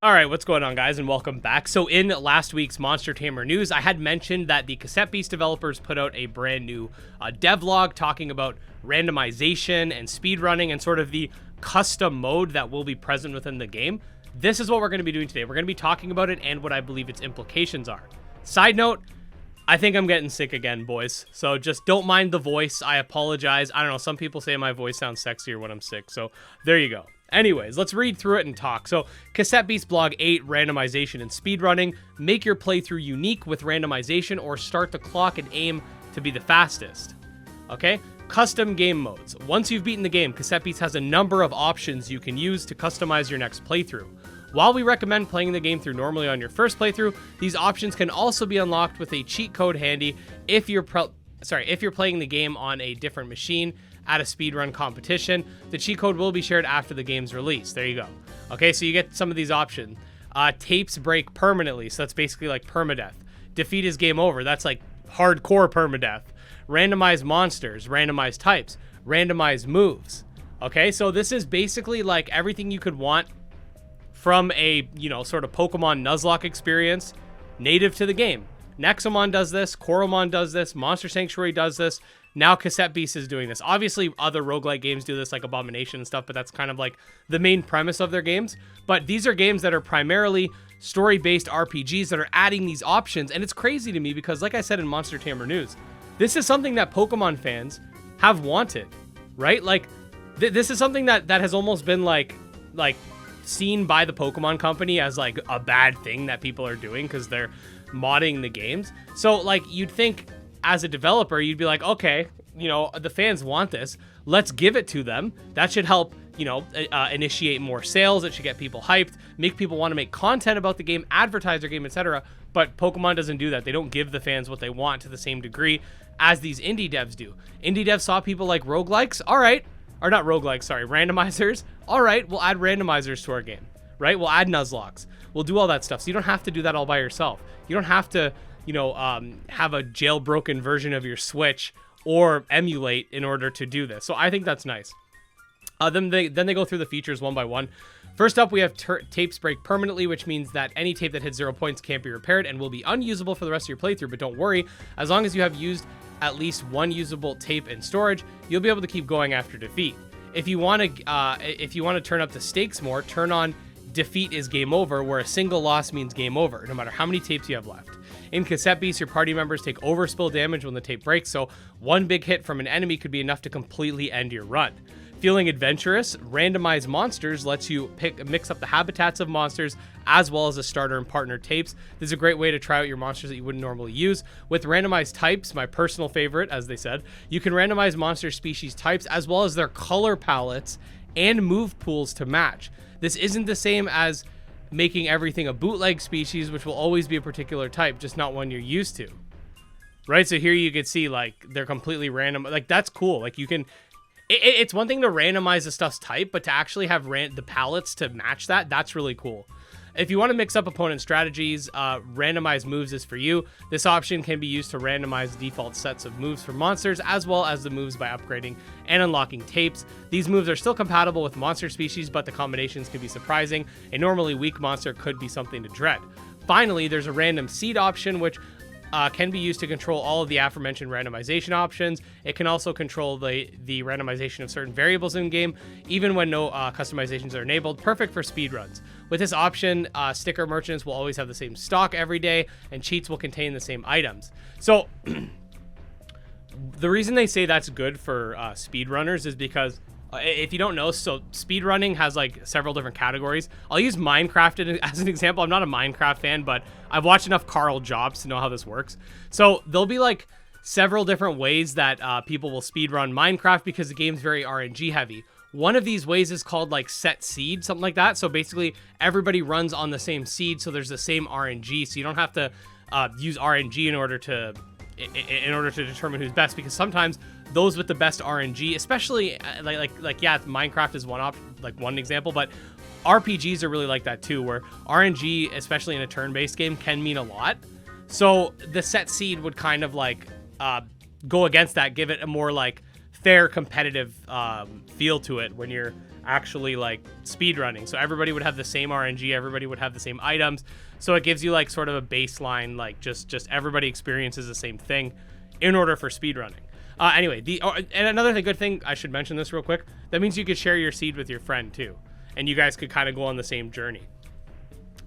All right, what's going on, guys, and welcome back. So in last week's Monster Tamer news, I had mentioned that the Cassette Beasts developers put out a brand new devlog talking about randomization and speedrunning and sort of the custom mode that will be present within the game. This is what we're going to be doing today. We're going to be talking about it and what I believe its implications are. Side note, I think I'm getting sick again, boys. So just don't mind the voice. I apologize. I don't know. Some people say my voice sounds sexier when I'm sick. So there you go. Anyways, let's read through it and talk. So, Cassette Beasts Blog 8, Randomization and Speedrunning. Make your playthrough unique with randomization or start the clock and aim to be the fastest. Okay? Custom game modes. Once you've beaten the game, Cassette Beasts has a number of options you can use to customize your next playthrough. While we recommend playing the game through normally on your first playthrough, these options can also be unlocked with a cheat code handy if you're playing the game on a different machine at a speedrun competition. The cheat code will be shared after the game's release. There you go. Okay, so you get some of these options. Tapes break permanently, so that's basically like permadeath. Defeat is game over. That's like hardcore permadeath. Randomized monsters, randomized types, randomized moves. Okay, so this is basically like everything you could want from a, sort of Pokemon Nuzlocke experience native to the game. Nexomon does this, Coromon does this, Monster Sanctuary does this. Now Cassette Beasts is doing this. Obviously, other roguelike games do this, like Abomination and stuff, but that's kind of like the main premise of their games. But these are games that are primarily story-based RPGs that are adding these options, and it's crazy to me because, like I said in Monster Tamer News, this is something that Pokemon fans have wanted, right? Like, this is something that has almost been like seen by the Pokemon Company as like a bad thing that people are doing because they're modding the games. So like you'd think as a developer, you'd be like, okay, the fans want this. Let's give it to them. That should help, initiate more sales. It should get people hyped, make people want to make content about the game, advertise their game, etc. But Pokemon doesn't do that. They don't give the fans what they want to the same degree as these indie devs do. Indie devs saw people like roguelikes. All right. Or not roguelikes, sorry, randomizers. All right, we'll add randomizers to our game, right? We'll add Nuzlockes. We'll do all that stuff. So you don't have to do that all by yourself. You don't have to, have a jailbroken version of your Switch or emulate in order to do this. So I think that's nice. Then they go through the features one by one. First up, we have tapes break permanently, which means that any tape that hits 0 points can't be repaired and will be unusable for the rest of your playthrough. But don't worry, as long as you have used at least one usable tape in storage, you'll be able to keep going after defeat. If you want to turn up the stakes more, turn on defeat is game over, where a single loss means game over, no matter how many tapes you have left. In Cassette Beasts, your party members take overspill damage when the tape breaks, so one big hit from an enemy could be enough to completely end your run. Feeling adventurous, Randomized Monsters lets you mix up the habitats of monsters as well as the starter and partner tapes. This is a great way to try out your monsters that you wouldn't normally use. With randomized types, my personal favorite, as they said, you can randomize monster species types as well as their color palettes and move pools to match. This isn't the same as making everything a bootleg species, which will always be a particular type, just not one you're used to. Right? So here you can see, like, they're completely random. Like, that's cool. Like, you can... It's one thing to randomize the stuff's type, but to actually have the palettes to match that's really cool. If you want to mix up opponent strategies, randomized moves is for you. This option can be used to randomize default sets of moves for monsters, as well as the moves by upgrading and unlocking tapes. These moves are still compatible with monster species, but the combinations can be surprising. A normally weak monster could be something to dread. Finally, there's a random seed option, which can be used to control all of the aforementioned randomization options. It can also control the randomization of certain variables in game, even when no customizations are enabled. Perfect for speedruns. With this option, sticker merchants will always have the same stock every day, and cheats will contain the same items. So, the reason they say that's good for speedrunners is because if you don't know, so speedrunning has like several different categories. I'll use Minecraft as an example. I'm not a Minecraft fan, but I've watched enough Carl Jobs to know how this works. So there'll be like several different ways that people will speedrun Minecraft because the game's very RNG heavy. One of these ways is called like set seed, something like that. So basically everybody runs on the same seed, so there's the same RNG. So you don't have to use RNG in order to determine who's best, because sometimes those with the best RNG, especially Minecraft is one example, but RPGs are really like that too, where RNG, especially in a turn-based game, can mean a lot. So the set seed would kind of like go against that, give it a more like fair competitive feel to it when you're actually like speedrunning. So everybody would have the same RNG, everybody would have the same items. So it gives you like sort of a baseline, like just everybody experiences the same thing in order for speedrunning. Anyway, and another good thing, I should mention this real quick. That means you could share your seed with your friend too, and you guys could kind of go on the same journey.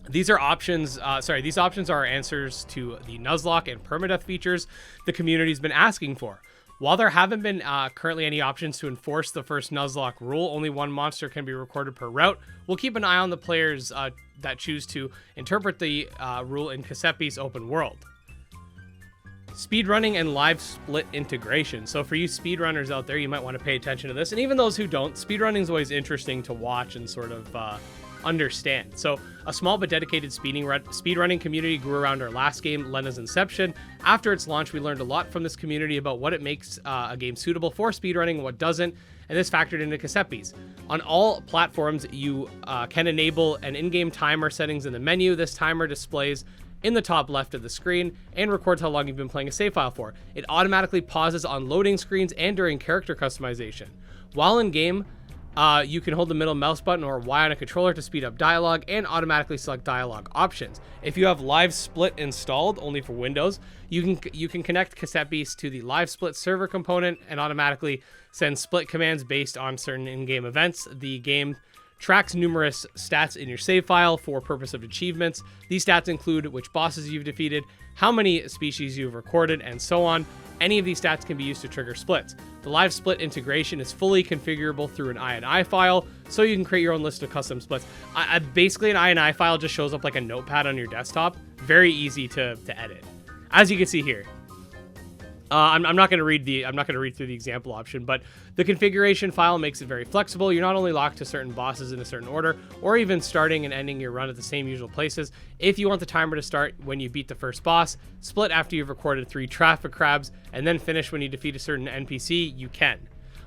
These are options. These options are answers to the Nuzlocke and permadeath features the community's been asking for. While there haven't been currently any options to enforce the first Nuzlocke rule, only one monster can be recorded per route. We'll keep an eye on the players that choose to interpret the rule in Cassette Beasts open world. Speedrunning and live split integration. So for you speedrunners out there, you might want to pay attention to this. And even those who don't, speedrunning is always interesting to watch and sort of understand. So a small but dedicated speedrunning community grew around our last game, Lena's Inception. After its launch, we learned a lot from this community about what it makes a game suitable for speedrunning and what doesn't, and this factored into Cassette Beasts. On all platforms, you can enable an in-game timer settings in the menu. This timer displays in the top left of the screen and records how long you've been playing a save file for. It automatically pauses on loading screens and during character customization. While in game, you can hold the middle mouse button or Y on a controller to speed up dialogue and automatically select dialogue options. If you have Live Split installed only for Windows, you can connect Cassette Beasts to the Live Split server component and automatically send split commands based on certain in-game events. The game tracks numerous stats in your save file for purpose of achievements. These stats include which bosses you've defeated, how many species you've recorded, and so on. Any of these stats can be used to trigger splits. The live split integration is fully configurable through an INI file, so you can create your own list of custom splits. Basically, an INI file just shows up like a notepad on your desktop. Very easy to edit, as you can see here. I'm not going to read through the example option, but the configuration file makes it very flexible. You're not only locked to certain bosses in a certain order, or even starting and ending your run at the same usual places. If you want the timer to start when you beat the first boss, split after you've recorded 3 traffic crabs, and then finish when you defeat a certain NPC, you can.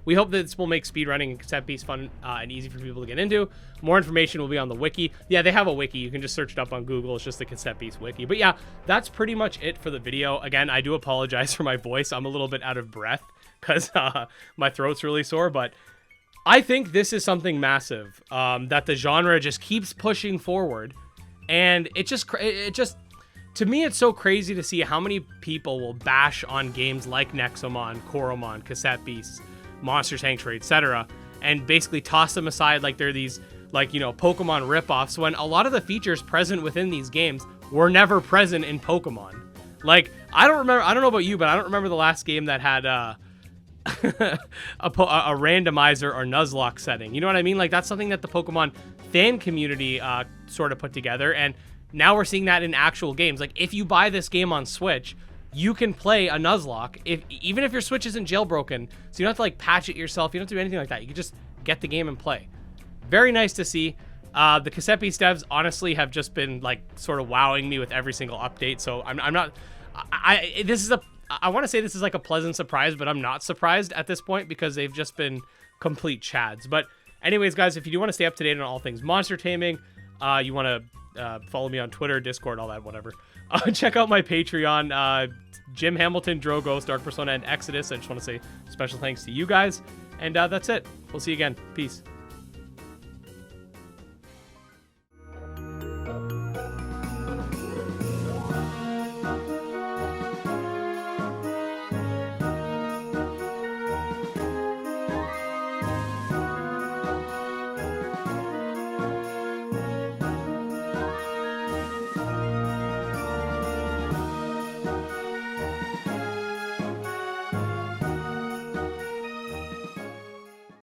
We hope that this will make speedrunning and Cassette Beasts fun and easy for people to get into. More information will be on the wiki. Yeah, they have a wiki. You can just search it up on Google. It's just the Cassette Beasts wiki. But yeah, that's pretty much it for the video. Again, I do apologize for my voice. I'm a little bit out of breath because my throat's really sore. But I think this is something massive that the genre just keeps pushing forward. And it just, to me, it's so crazy to see how many people will bash on games like Nexomon, Coromon, Cassette Beasts, Monster Sanctuary, etc., and basically toss them aside like they're these, like, you know, Pokemon ripoffs, when a lot of the features present within these games were never present in Pokemon. Like, I don't know about you, but I don't remember the last game that had a randomizer or Nuzlocke setting. You know what I mean? Like, that's something that the Pokemon fan community sort of put together, and now we're seeing that in actual games. Like, if you buy this game on Switch, you can play a Nuzlocke, even if your Switch isn't jailbroken, so you don't have to like patch it yourself. You don't have to do anything like that. You can just get the game and play. Very nice to see. The Cassette Beasts devs honestly have just been like sort of wowing me with every single update. So I want to say this is like a pleasant surprise, but I'm not surprised at this point because they've just been complete chads. But anyways, guys, if you do want to stay up to date on all things monster taming, you want to follow me on Twitter, Discord, all that, whatever. Check out my Patreon. Jim Hamilton, Drogos, Dark Persona, and Exodus. I just want to say special thanks to you guys. And that's it. We'll see you again. Peace.